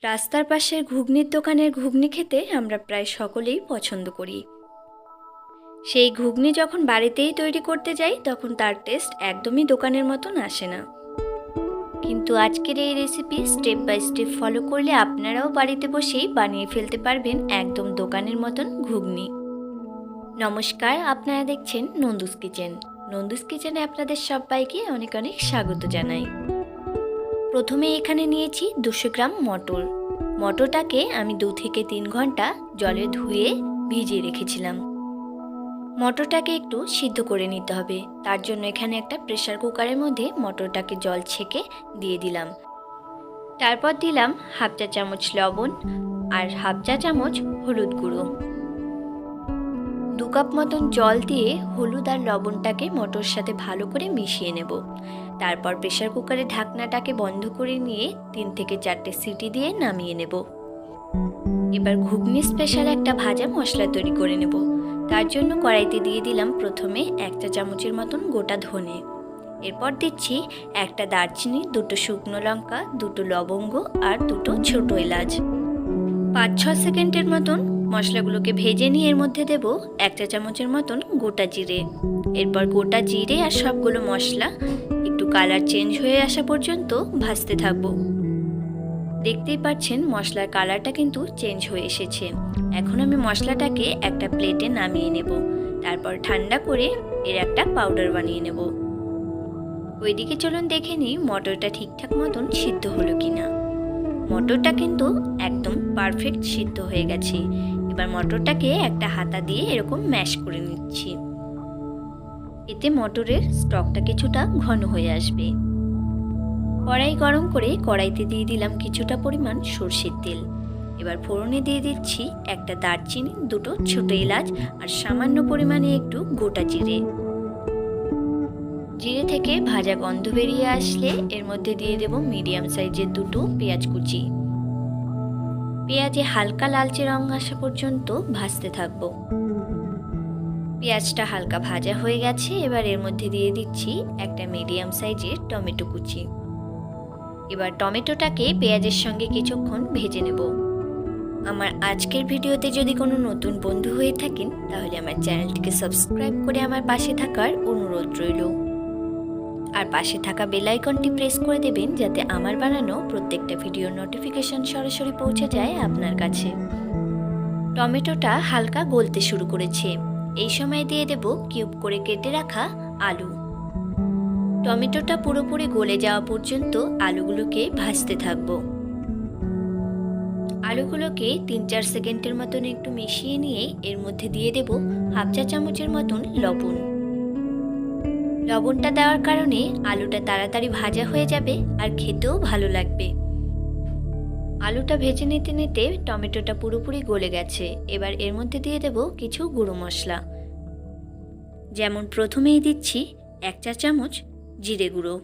রাস্তার পাশের ঘুগনির দোকানের ঘুগনি খেতে আমরা প্রায় সকলেই পছন্দ করি। সেই ঘুগনি যখন বাড়িতেই তৈরি করতে যাই তখন তার টেস্ট একদমই দোকানের মতন আসে না। কিন্তু আজকের এই recipe step by step follow করলে আপনারাও বাড়িতে বসেই বানিয়ে ফেলতে পারবেন একদম দোকানের মতন ঘুগনি। নমস্কার, আপনারা দেখছেন নন্দুস কিচেন। নন্দুস কিচেনে আপনাদের সবাইকে অনেক অনেক স্বাগত জানাই। প্রথমে এখানে নিয়েছি 200 গ্রাম মটর। মটরটাকে আমি 2 থেকে 3 ঘন্টা জলে ধুয়ে ভিজিয়ে রেখেছিলাম। মটরটাকে একটু সিদ্ধ করে নিতে হবে, তার জন্য এখানে একটা প্রেসার কুকারের মধ্যে মটরটাকে জল ছেঁকে দিয়ে দিলাম। তারপর দিলাম হাফ চা চামচ লবণ আর হাফ চা চামচ হলুদ গুঁড়ো। 2 কাপ মতন জল দিয়ে হলুদ আর লবণটাকে মটর সাথে ভালো করে মিশিয়ে নেব। তারপর প্রেসার কুকারের ঢাকনাটাকে বন্ধ করে নিয়ে 3 থেকে 4টে সিটি দিয়ে নামিয়ে নেব। এবার ঘুগনি স্পেশাল একটা ভাজা মশলা তৈরি করে নেব। তার জন্য কড়াইতে দিয়ে দিলাম প্রথমে 1 চা চামচের মতন গোটা ধনে। এরপর দিচ্ছি একটা দারচিনি, 2টো শুকনো লঙ্কা, 2টো লবঙ্গ আর 2টো ছোট এলাচ। 5-6 সেকেন্ডের মতন মশলাগুলোকে ভেজে নিয়ে এর মধ্যে দেব 1 চা চামচের মতন গোটা জিরে। এরপর গোটা জিরে আর সবগুলো মশলা একটু কালার চেঞ্জ হয়ে আসা পর্যন্ত ভাজতে থাকবো। দেখতেই পাচ্ছেন মশলার কালারটা কিন্তু চেঞ্জ হয়ে এসেছে। এখন আমি মশলাটাকে একটা প্লেটে নামিয়ে নেব। তারপর ঠান্ডা করে এর একটা পাউডার বানিয়ে নেব। ওইদিকে চলুন দেখে নিই মটরটা ঠিকঠাক মতন সিদ্ধ হলো কিনা। মটরটা কিন্তু একদম পারফেক্ট সিদ্ধ হয়ে গেছে। এবার মটরটাকে একটা হাতা দিয়ে এরকম ম্যাশ করে নিচ্ছি। এতে মটরের স্টকটা কিছুটা ঘন হয়ে আসবে। কড়াই গরম করে কড়াইতে দিয়ে দিলাম কিছুটা পরিমাণ সরষের তেল। এবার ফোড়নে দিয়ে দিচ্ছি একটা দারচিনি, 2টো ছোট এলাচ আর সামান্য পরিমাণে একটু গোটা জিরে। জিরে থেকে ভাজা গন্ধ বেরিয়ে আসলে এর মধ্যে দিয়ে দেব মিডিয়াম সাইজের 2টো পেঁয়াজ কুচি। পেঁয়াজে হালকা লালচে রং আসা পর্যন্ত ভাজতে থাকবো। পেঁয়াজটা হালকা ভাজা হয়ে গেছে। এবার এর মধ্যে দিয়ে দিচ্ছি একটা মিডিয়াম সাইজের টমেটো কুচি। এবার টমেটোটাকে পেঁয়াজের সঙ্গে কিছুক্ষণ ভেজে নেব। আমার আজকের ভিডিওতে যদি কোনো নতুন বন্ধু হয়ে থাকেন তাহলে আমার চ্যানেলটিকে সাবস্ক্রাইব করে আমার পাশে থাকার অনুরোধ রইল। আর পাশে থাকা বেল আইকনটি প্রেস করে দেবেন যাতে আমার বানানো প্রত্যেকটা ভিডিওর নোটিফিকেশন সরাসরি পৌঁছে যায় আপনার কাছে। টমেটোটা হালকা গলতে শুরু করেছে। এই সময় দিয়ে দেব কিউব করে কেটে রাখা আলু। টমেটোটা পুরোপুরি গলে যাওয়া পর্যন্ত আলুগুলোকে ভাজতে থাকবো। আলুগুলোকে 3-4 সেকেন্ডের মতন একটু মিশিয়ে নিয়ে এর মধ্যে দিয়ে দেব হাফ চা চামচের মতন লবণ। লবণটা দেওয়ার কারণে আলুটা তাড়াতাড়ি ভাজা হয়ে যাবে আর খেতেও ভালো লাগবে। আলুটা ভেজে নিতে নিতে টমেটোটা পুরোপুরি গলে গেছে। এবার এর মধ্যে দিয়ে দেব কিছু গুঁড়ো মশলা। যেমন প্রথমেই দিচ্ছি 1 চা চামচ জিরে গুঁড়ো,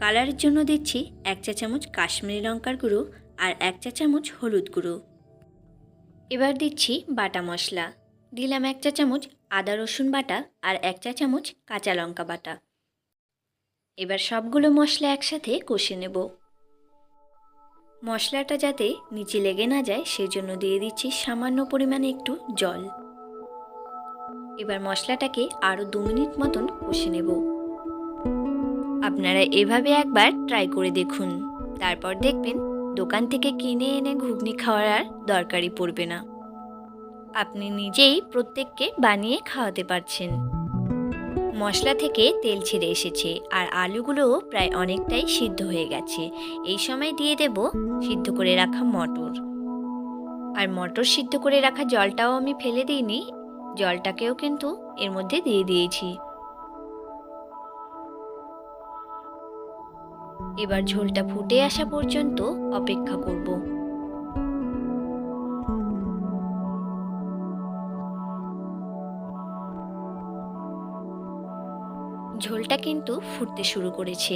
কালারের জন্য দিচ্ছি 1 চা চামচ কাশ্মীরি লঙ্কার গুঁড়ো আর 1 চা চামচ হলুদ গুঁড়ো। এবার দিচ্ছি বাটা মশলা। দিলাম 1 চা চামচ আদা রসুন বাটা আর 1 চা চামচ কাঁচা লঙ্কা বাটা। এবার সবগুলো মশলা একসাথে কষে নেব। মশলাটা যাতে নিচে লেগে না যায় সেই জন্য দিয়ে দিচ্ছি সামান্য পরিমাণে একটু জল। এবার মশলাটাকে আরও 2 মিনিট মতন কষে নেব। আপনারা এভাবে একবার ট্রাই করে দেখুন, তারপর দেখবেন দোকান থেকে কিনে এনে ঘুগনি খাওয়ার আর দরকারই পড়বে না। আপনি নিজেই প্রত্যেককে বানিয়ে খাওয়াতে পারছেন। মশলা থেকে তেল ছেড়ে এসেছে আর আলুগুলোও প্রায় অনেকটাই সিদ্ধ হয়ে গেছে। এই সময় দিয়ে দেব সিদ্ধ করে রাখা মটর। আর মটর সিদ্ধ করে রাখা জলটাও আমি ফেলে দিইনি, জলটাকেও কিন্তু এর মধ্যে দিয়ে দিয়েছি। এবার ঝোলটা ফুটে আসা পর্যন্ত অপেক্ষা করব। ঝোলটা কিন্তু ফুটতে শুরু করেছে।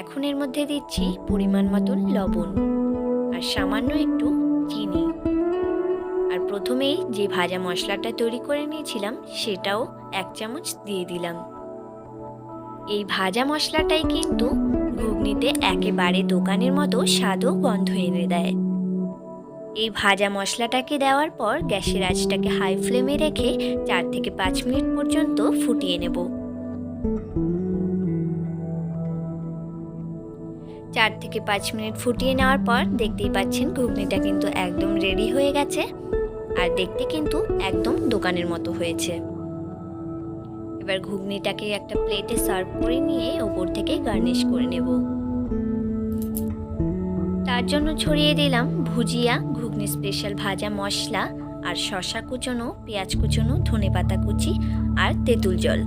এখন এর মধ্যে দিচ্ছি পরিমাণ মতন লবণ আর সামান্য একটু চিনি। আর প্রথমেই যে ভাজা মশলাটা তৈরি করে নিয়েছিলাম সেটাও 1 চামচ দিয়ে দিলাম। এই ভাজা মশলাটাই কিন্তু ঘুগনিতে একেবারে দোকানের মতো স্বাদ ও গন্ধ এনে দেয়। এই ভাজা মশলাটাকে দেওয়ার পর গ্যাসের আঁচটাকে হাই ফ্লেমে রেখে 4 থেকে 5 মিনিট পর্যন্ত ফুটিয়ে নেব। 4 থেকে 5 মিনিট ফুটিয়ে নেওয়ার পর দেখতেই পাচ্ছেন ঘুগনিটা কিন্তু একদম রেডি হয়ে গেছে আর দেখতে কিন্তু একদম দোকানের মতো হয়েছে। এবার ঘুগনিটাকে একটা প্লেটে সার্ভ করে নিয়ে ওপর থেকে গার্নিশ করে নেব। তার জন্য ছড়িয়ে দিলাম ভুজিয়া, ঘুগনি স্পেশাল ভাজা মশলা আর শসা কুচনো, পেঁয়াজ কুচনো, ধনেপাতা কুচি আর তেঁতুল জল।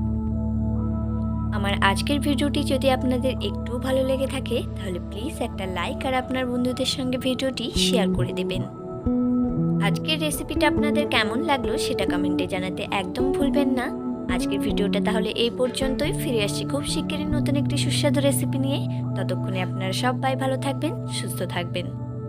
আমার আজকের ভিডিওটি যদি আপনাদের একটু ভালো লেগে থাকে তাহলে প্লিজ একটা লাইক আর আপনার বন্ধুদের সঙ্গে ভিডিওটি শেয়ার করে দেবেন। আজকের রেসিপিটা আপনাদের কেমন লাগলো সেটা কমেন্টে জানাতে একদম ভুলবেন না। আজকের ভিডিওটা তাহলে এই পর্যন্তই। ফিরে আসছি খুব শিগগিরই নতুন একটি সুস্বাদু রেসিপি নিয়ে। ততক্ষণে আপনারা সবাই ভালো থাকবেন, সুস্থ থাকবেন।